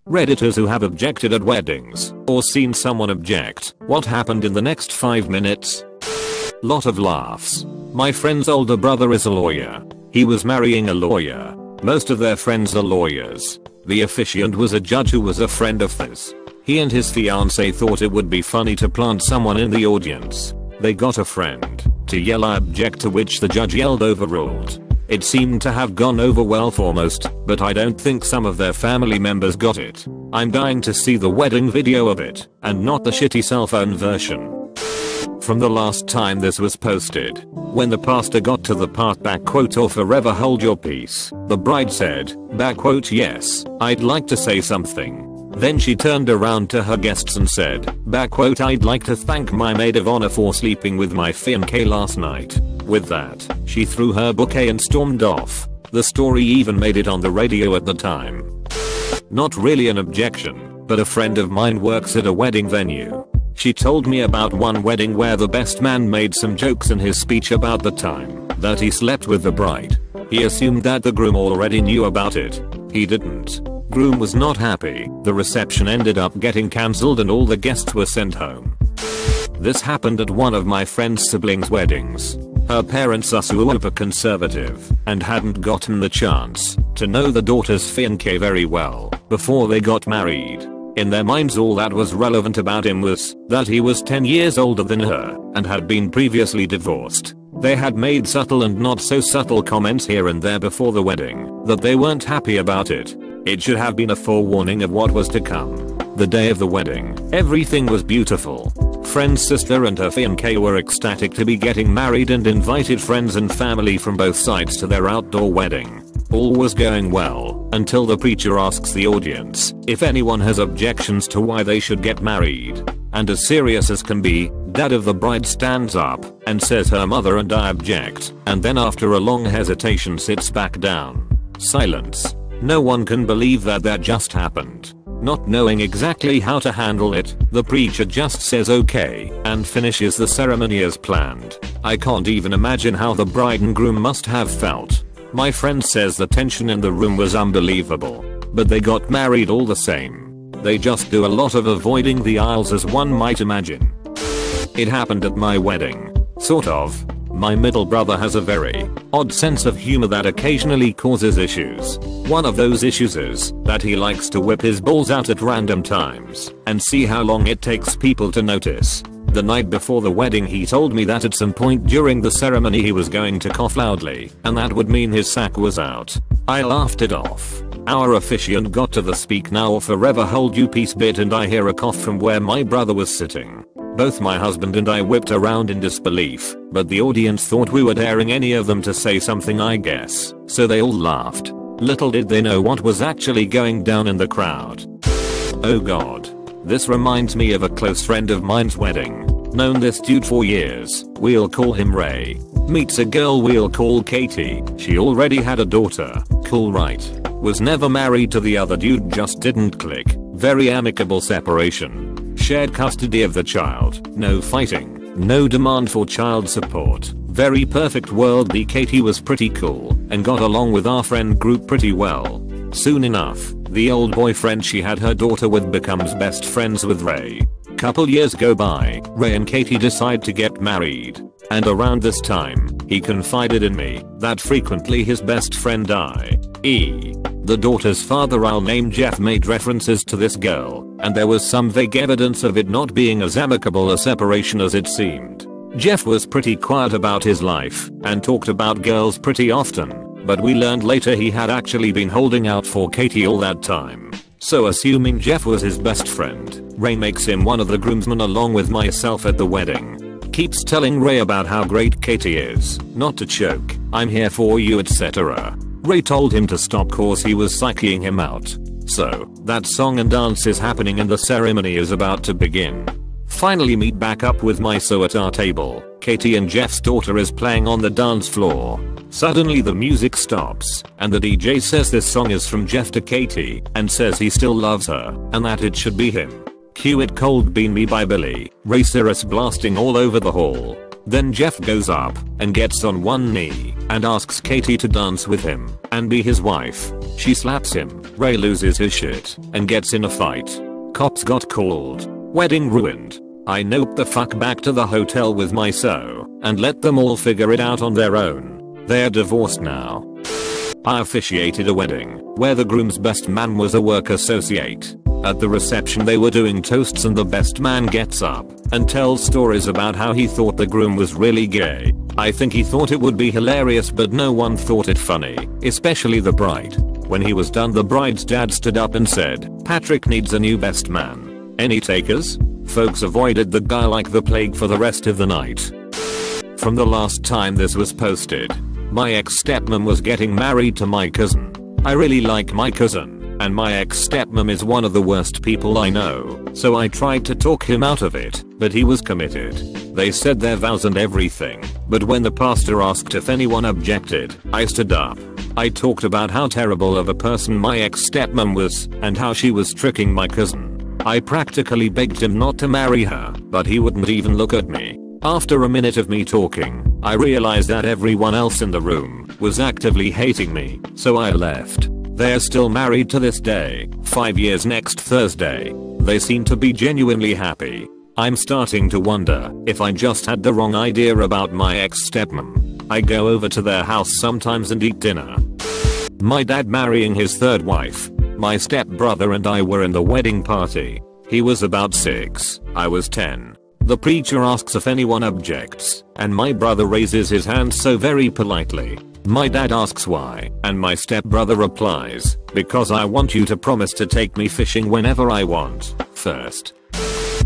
Redditors who have objected at weddings or seen someone object. What happened in the next 5 minutes? Lot of laughs. My friend's older brother is a lawyer. He was marrying a lawyer. Most of their friends are lawyers. The officiant was a judge who was a friend of his. He and his fiancée thought it would be funny to plant someone in the audience. They got a friend to yell "I object," to which the judge yelled "Overruled." It seemed to have gone over well for most, but I don't think some of their family members got it. I'm dying to see the wedding video of it, and not the shitty cell phone version. From the last time this was posted, when the pastor got to the part "or forever hold your peace," the bride said, "Yes, I'd like to say something." Then she turned around to her guests and said, "I'd like to thank my maid of honor for sleeping with my fiancé last night." With that, she threw her bouquet and stormed off. The story even made it on the radio at the time. Not really an objection, but a friend of mine works at a wedding venue. She told me about one wedding where the best man made some jokes in his speech about the time that he slept with the bride. He assumed that the groom already knew about it. He didn't. Groom was not happy. The reception ended up getting cancelled and all the guests were sent home. This happened at one of my friend's siblings' weddings. Her parents are super conservative and hadn't gotten the chance to know the daughter's fiancé very well before they got married. In their minds, all that was relevant about him was that he was 10 years older than her and had been previously divorced. They had made subtle and not so subtle comments here and there before the wedding that they weren't happy about it. It should have been a forewarning of what was to come. The day of the wedding, everything was beautiful. Friend's sister and her fiancé were ecstatic to be getting married and invited friends and family from both sides to their outdoor wedding. All was going well until the preacher asks the audience if anyone has objections to why they should get married. And as serious as can be, dad of the bride stands up and says her mother and I object, and then after a long hesitation sits back down. Silence. No one can believe that just happened. Not knowing exactly how to handle it, the preacher just says okay and finishes the ceremony as planned. I can't even imagine how the bride and groom must have felt. My friend says the tension in the room was unbelievable, but they got married all the same. They just do a lot of avoiding the aisles, as one might imagine. It happened at my wedding. Sort of. My middle brother has a very odd sense of humor that occasionally causes issues. One of those issues is that he likes to whip his balls out at random times and see how long it takes people to notice. The night before the wedding, he told me that at some point during the ceremony he was going to cough loudly, and that would mean his sack was out. I laughed it off. Our officiant got to the "speak now or forever hold you peace" bit, and I hear a cough from where my brother was sitting. Both my husband and I whipped around in disbelief, but the audience thought we were daring any of them to say something, I guess, so they all laughed. Little did they know what was actually going down in the crowd. Oh god. This reminds me of a close friend of mine's wedding. Known this dude for years. We'll call him Ray. Meets a girl we'll call Katie. She already had a daughter. Cool, right? Was never married to the other dude, just didn't click. Very amicable separation. Shared custody of the child. No fighting. No demand for child support. Very perfect world. The Katie was pretty cool and got along with our friend group pretty well. Soon enough, the old boyfriend she had her daughter with becomes best friends with Ray. Couple years go by, Ray and Katie decide to get married. And around this time, he confided in me that frequently his best friend the daughter's father, I'll name Jeff, made references to this girl, and there was some vague evidence of it not being as amicable a separation as it seemed. Jeff was pretty quiet about his life and talked about girls pretty often, but we learned later he had actually been holding out for Katie all that time. So assuming Jeff was his best friend, Ray makes him one of the groomsmen along with myself at the wedding. Keeps telling Ray about how great Katie is, not to choke, I'm here for you, etc. Ray told him to stop cause he was psyching him out. So, that song and dance is happening and the ceremony is about to begin. Finally meet back up with my so at our table, Katie and Jeff's daughter is playing on the dance floor. Suddenly the music stops, and the DJ says this song is from Jeff to Katie, and says he still loves her, and that it should be him. Cue It Cold Bean Me by Billy Ray Cyrus blasting all over the hall. Then Jeff goes up and gets on one knee and asks Katie to dance with him and be his wife. She slaps him. Ray loses his shit and gets in a fight. Cops got called. Wedding ruined. I noped the fuck back to the hotel with my and let them all figure it out on their own. They're divorced now. I officiated a wedding where the groom's best man was a work associate. At the reception they were doing toasts and the best man gets up and tells stories about how he thought the groom was really gay. I think he thought it would be hilarious but no one thought it funny, especially the bride. When he was done the bride's dad stood up and said, "Patrick needs a new best man. Any takers?" Folks avoided the guy like the plague for the rest of the night. From the last time this was posted, my ex-stepmom was getting married to my cousin. I really like my cousin, and my ex-stepmom is one of the worst people I know, so I tried to talk him out of it, but he was committed. They said their vows and everything, but when the pastor asked if anyone objected, I stood up. I talked about how terrible of a person my ex-stepmom was, and how she was tricking my cousin. I practically begged him not to marry her, but he wouldn't even look at me. After a minute of me talking, I realized that everyone else in the room was actively hating me, so I left. They're still married to this day, 5 years next Thursday. They seem to be genuinely happy. I'm starting to wonder if I just had the wrong idea about my ex-stepmom. I go over to their house sometimes and eat dinner. My dad marrying his third wife. My stepbrother and I were in the wedding party. He was about 6, I was 10. The preacher asks if anyone objects, and my brother raises his hand so very politely. My dad asks why, and my stepbrother replies, "Because I want you to promise to take me fishing whenever I want, first."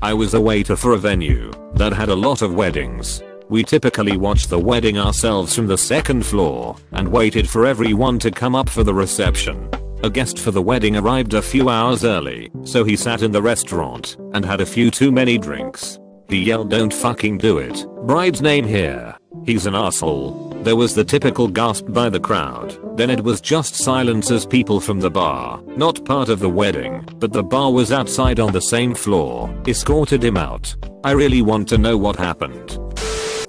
I was a waiter for a venue that had a lot of weddings. We typically watched the wedding ourselves from the second floor and waited for everyone to come up for the reception. A guest for the wedding arrived a few hours early, so he sat in the restaurant and had a few too many drinks. He yelled, "Don't fucking do it. Bride's name here. He's an asshole." There was the typical gasp by the crowd. Then it was just silence as people from the bar, not part of the wedding, but the bar was outside on the same floor, escorted him out. I really want to know what happened.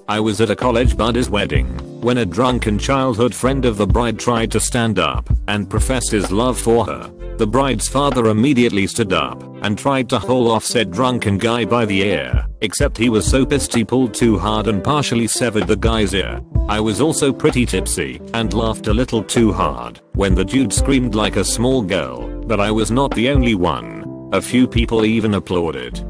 I was at a college buddy's wedding when a drunken childhood friend of the bride tried to stand up and profess his love for her. The bride's father immediately stood up and tried to haul off said drunken guy by the ear, except he was so pissed he pulled too hard and partially severed the guy's ear. I was also pretty tipsy and laughed a little too hard when the dude screamed like a small girl, but I was not the only one. A few people even applauded.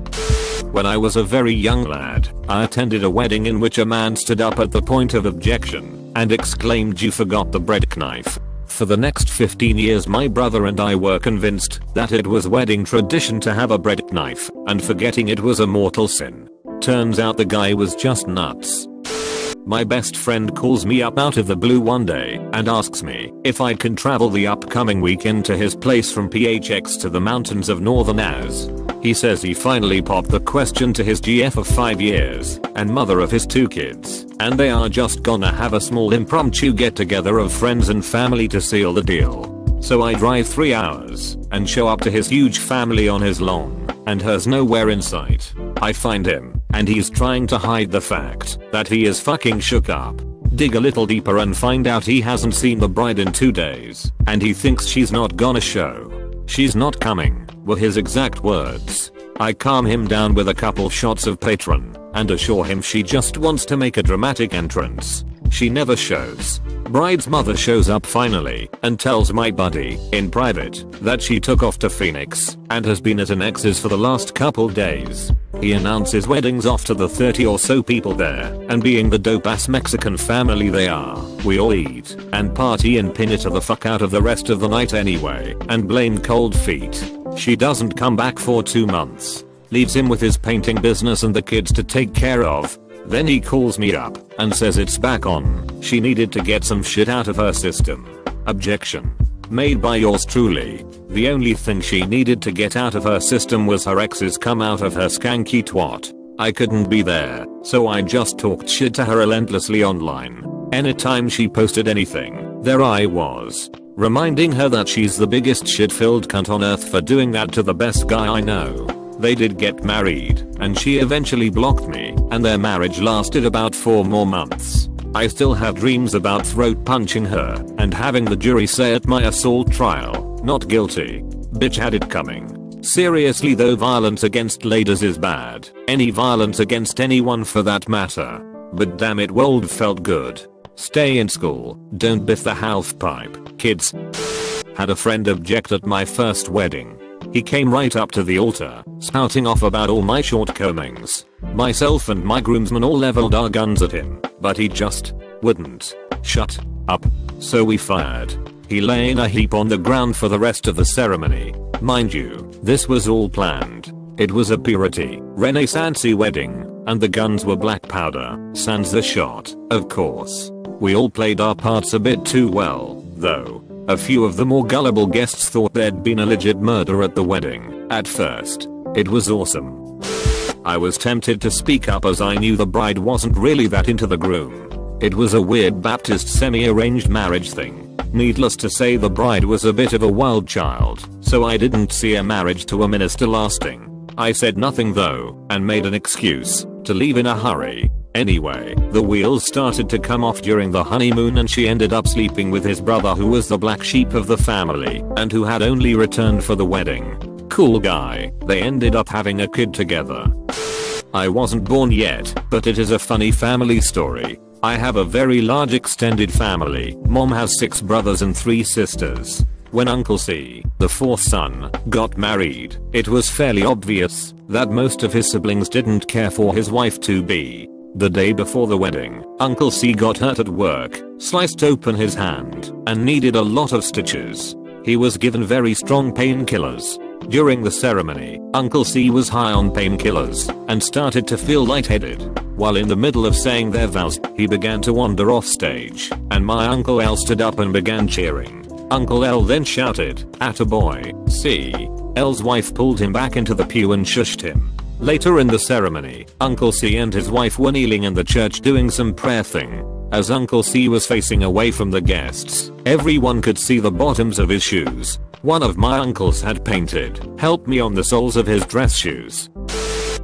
When I was a very young lad, I attended a wedding in which a man stood up at the point of objection and exclaimed, "You forgot the bread knife." For the next 15 years my brother and I were convinced that it was wedding tradition to have a bread knife, and forgetting it was a mortal sin. Turns out the guy was just nuts. My best friend calls me up out of the blue one day and asks me if I can travel the upcoming weekend to his place from PHX to the mountains of Northern Az. He says he finally popped the question to his GF of 5 years and mother of his 2 kids, and they are just gonna have a small impromptu get together of friends and family to seal the deal. So I drive 3 hours and show up to his huge family on his lawn, and her's nowhere in sight. I find him, and he's trying to hide the fact that he is fucking shook up. Dig a little deeper and find out he hasn't seen the bride in 2 days, and he thinks she's not gonna show. "She's not coming," were his exact words. I calm him down with a couple shots of Patron and assure him she just wants to make a dramatic entrance. She never shows. Bride's mother shows up finally and tells my buddy, in private, that she took off to Phoenix and has been at an ex's for the last couple days. He announces weddings off to the 30 or so people there, and being the dope ass Mexican family they are, we all eat and party and pin it to the fuck out of the rest of the night anyway and blame cold feet. She doesn't come back for 2 months. Leaves him with his painting business and the kids to take care of. Then he calls me up and says it's back on. She needed to get some shit out of her system. Objection. Made by yours truly. The only thing she needed to get out of her system was her ex's come out of her skanky twat. I couldn't be there, so I just talked shit to her relentlessly online. Anytime she posted anything, there I was, reminding her that she's the biggest shit-filled cunt on earth for doing that to the best guy I know. They did get married, and she eventually blocked me. and their marriage lasted about 4 more months. I still have dreams about throat punching her and having the jury say at my assault trial, "Not guilty." Bitch had it coming. Seriously though, violence against ladies is bad. Any violence against anyone for that matter. But damn it, world felt good. Stay in school, don't biff the half pipe, kids. Had a friend object at my first wedding. He came right up to the altar, spouting off about all my shortcomings. Myself and my groomsmen all leveled our guns at him, but he just wouldn't shut up. So we fired. He lay in a heap on the ground for the rest of the ceremony. Mind you, this was all planned. It was a purity, Renaissance-y wedding, and the guns were black powder, sans the shot, of course. We all played our parts a bit too well, though. A few of the more gullible guests thought there'd been a legit murder at the wedding. At first, it was awesome. I was tempted to speak up as I knew the bride wasn't really that into the groom. It was a weird Baptist semi-arranged marriage thing. Needless to say, the bride was a bit of a wild child, so I didn't see a marriage to a minister lasting. I said nothing though, and made an excuse to leave in a hurry. Anyway, the wheels started to come off during the honeymoon and she ended up sleeping with his brother, who was the black sheep of the family and who had only returned for the wedding. Cool guy. They ended up having a kid together. I wasn't born yet, but it is a funny family story. I have a very large extended family. Mom has 6 brothers and 3 sisters. When Uncle C, the 4th son, got married, it was fairly obvious that most of his siblings didn't care for his wife-to-be. The day before the wedding, Uncle C got hurt at work, sliced open his hand, and needed a lot of stitches. He was given very strong painkillers. During the ceremony, Uncle C was high on painkillers and started to feel lightheaded. While in the middle of saying their vows, he began to wander off stage, and my Uncle L stood up and began cheering. Uncle L then shouted, "Attaboy, C." L's wife pulled him back into the pew and shushed him. Later in the ceremony, Uncle C and his wife were kneeling in the church doing some prayer thing. As Uncle C was facing away from the guests, everyone could see the bottoms of his shoes. One of my uncles had painted, "Help me" on the soles of his dress shoes.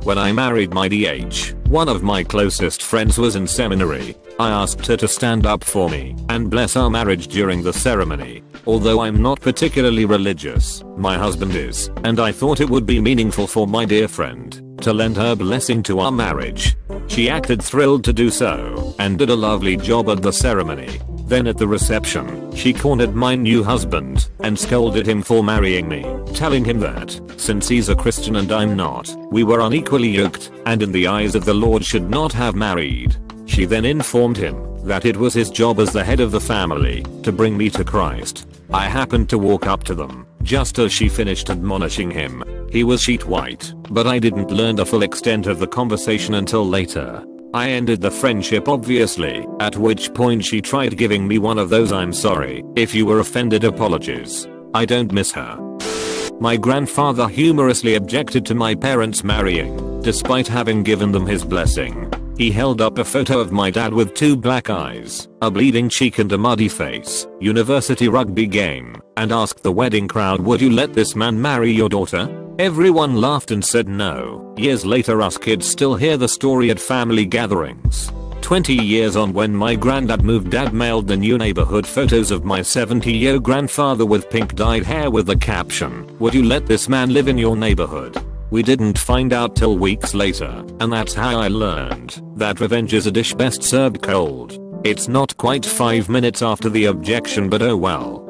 When I married my DH, one of my closest friends was in seminary. I asked her to stand up for me and bless our marriage during the ceremony. Although I'm not particularly religious, my husband is, and I thought it would be meaningful for my dear friend to lend her blessing to our marriage. She acted thrilled to do so and did a lovely job at the ceremony. Then at the reception, she cornered my new husband and scolded him for marrying me, telling him that, since he's a Christian and I'm not, we were unequally yoked and in the eyes of the Lord should not have married. She then informed him that it was his job as the head of the family to bring me to Christ. I happened to walk up to them just as she finished admonishing him. He was sheet white, but I didn't learn the full extent of the conversation until later. I ended the friendship obviously, at which point she tried giving me one of those "I'm sorry if you were offended" apologies. I don't miss her. My grandfather humorously objected to my parents marrying, despite having given them his blessing. He held up a photo of my dad with 2 black eyes, a bleeding cheek and a muddy face, university rugby game, and asked the wedding crowd, "Would you let this man marry your daughter?" Everyone laughed and said no. Years later us kids still hear the story at family gatherings. 20 years on, when my granddad moved, Dad mailed the new neighborhood photos of my 70-year grandfather with pink dyed hair with the caption, "Would you let this man live in your neighborhood?" We didn't find out till weeks later, and that's how I learned that revenge is a dish best served cold. It's not quite 5 minutes after the objection, but oh well.